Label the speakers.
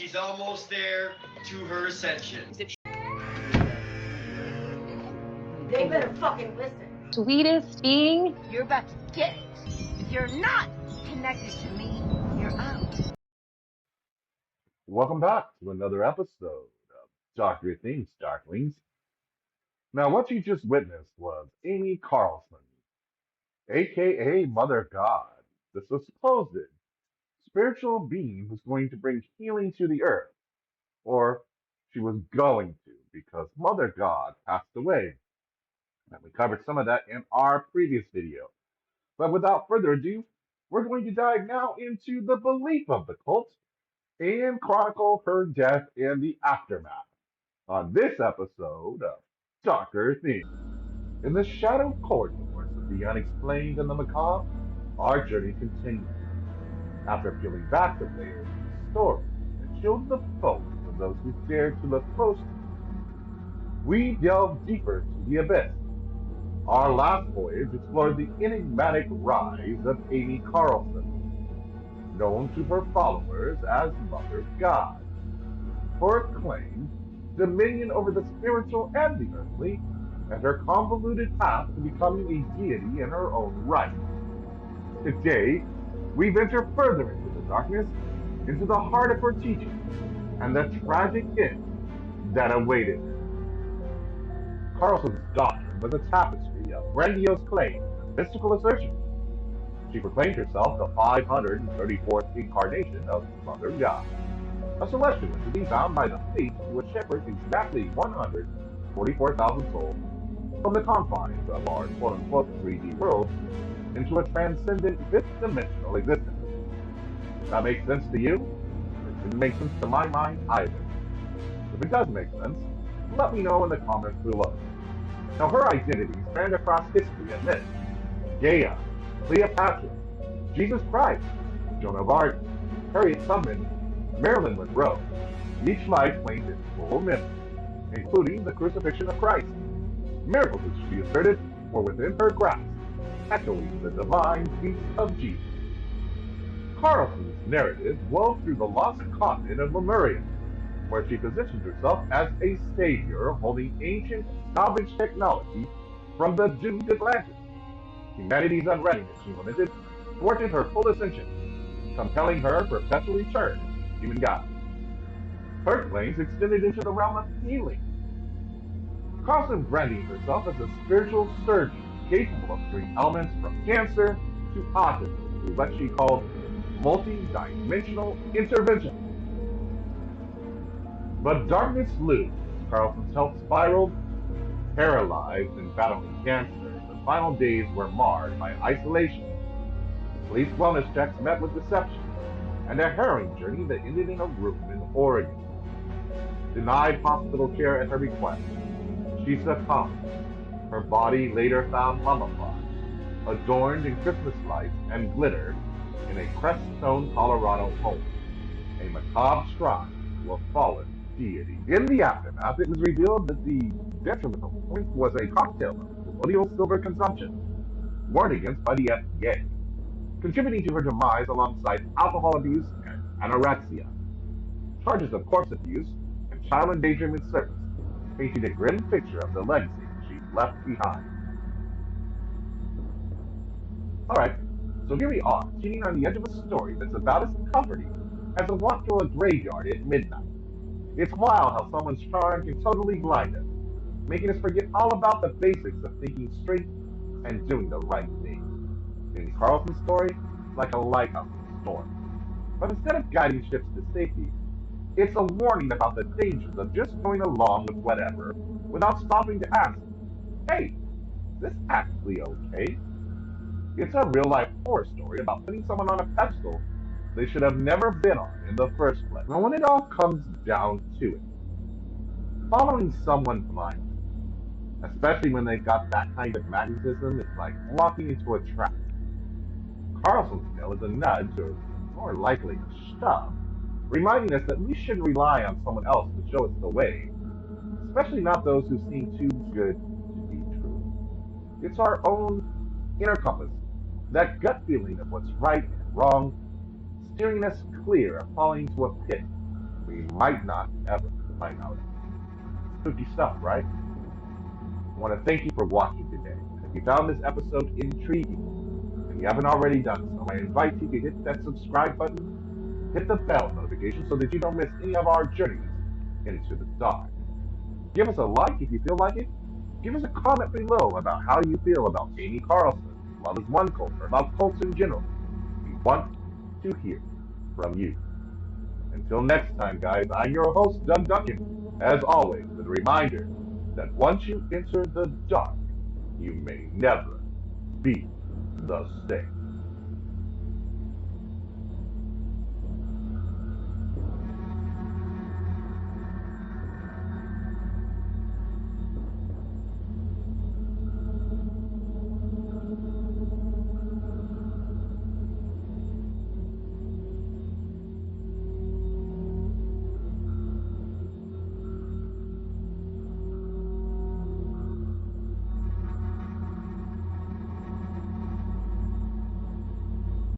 Speaker 1: she's almost there to her ascension.
Speaker 2: They better fucking listen.
Speaker 3: Sweetest being.
Speaker 2: You're about to get it. If you're not connected to me, you're out.
Speaker 4: Welcome back to another episode of Doctor Things, Darklings. Now, what you just witnessed was Amy Carlson, aka Mother God, the supposed spiritual being who's going to bring healing to the earth, or she was going to, because Mother God passed away. And we covered some of that in our previous video. But without further ado, we're going to dive now into the belief of the cult and chronicle her death and the aftermath on this episode of Doctor Things. In the shadowed corridors of the unexplained and the macabre, our journey continues. After peeling back the layers of the story that shielded the focus of those who dared to look close to it, we delve deeper to the abyss. Our last voyage explored the enigmatic rise of Amy Carlson, known to her followers as Mother God. Her claimed dominion over the spiritual and the earthly, and her convoluted path to becoming a deity in her own right. Today, we venture further into the darkness, into the heart of her teaching, and the tragic end that awaited her. Carlson's doctrine was a tapestry of grandiose claims and mystical assertions. She proclaimed herself the 534th incarnation of Mother God, a celestial entity bound by the fate to a shepherd exactly 144,000 souls from the confines of our quote-unquote 3D world into a transcendent fifth-dimensional existence. That makes sense to you? It didn't make sense to my mind either. If it does make sense, let me know in the comments below. Now, her identities span across history and myth. Gaia, Cleopatra, Jesus Christ, Joan of Arc, Harriet Tubman, Marilyn Monroe. Each life claimed its full memory, including the crucifixion of Christ. Miracles, which she asserted, were within her grasp, echoing the divine feats of Jesus. Carlson's narrative wove through the lost continent of Lemuria, where she positioned herself as a savior holding ancient, salvaged technology from the doomed Atlantis. Humanity's unreadiness, she lamented, thwarted her full ascension, compelling her perpetual return to human God. Her claims extended into the realm of healing. Carlson branding herself as a spiritual surgeon capable of curing ailments from cancer to autism through what she called multi-dimensional intervention. But darkness loomed as Carlson's health spiraled. Paralyzed and battling cancer, the final days were marred by isolation. Police wellness checks met with deception, and a harrowing journey that ended in a room in Oregon. Denied hospital care at her request, she succumbed. Her body later found mummified, adorned in Christmas lights and glitter in a Creststone, Colorado home, a macabre shrine to a fallen deity. In the aftermath, it was revealed that the detrimental point was a cocktail of colonial silver consumption, warned against by the FDA, contributing to her demise alongside alcohol abuse and anorexia. Charges of corpse abuse and child endangerment service painted a grim picture of the legacy she left behind. Alright, so here we are, sitting on the edge of a story that's about as comforting as a walk through a graveyard at midnight. It's wild how someone's charm can totally blind us, making us forget all about the basics of thinking straight and doing the right thing. In Carlson's story, it's like a lighthouse in a storm. But instead of guiding ships to safety, it's a warning about the dangers of just going along with whatever without stopping to ask, hey, is this actually okay? It's a real-life horror story about putting someone on a pedestal they should have never been on in the first place. Now, when it all comes down to it, following someone blindly, especially when they've got that kind of magnetism, is like walking into a trap. Carlson's tale is a nudge, or more likely a shove, reminding us that we shouldn't rely on someone else to show us the way, especially not those who seem too good to be true. It's our own inner compass, that gut feeling of what's right and wrong, steering us clear of falling into a pit we might not ever find out. Spooky stuff, right? I want to thank you for watching today. And if you found this episode intriguing, and you haven't already done so, I invite you to hit that subscribe button, hit the bell notification so that you don't miss any of our journeys into the dark. Give us a like if you feel like it. Give us a comment below about how you feel about Amy Carlson, Love is One Cult, or about cults in general. We want to hear from you. Until next time, guys, I'm your host, Doug Duncan, as always, with a reminder that once you enter the dark, you may never be the same.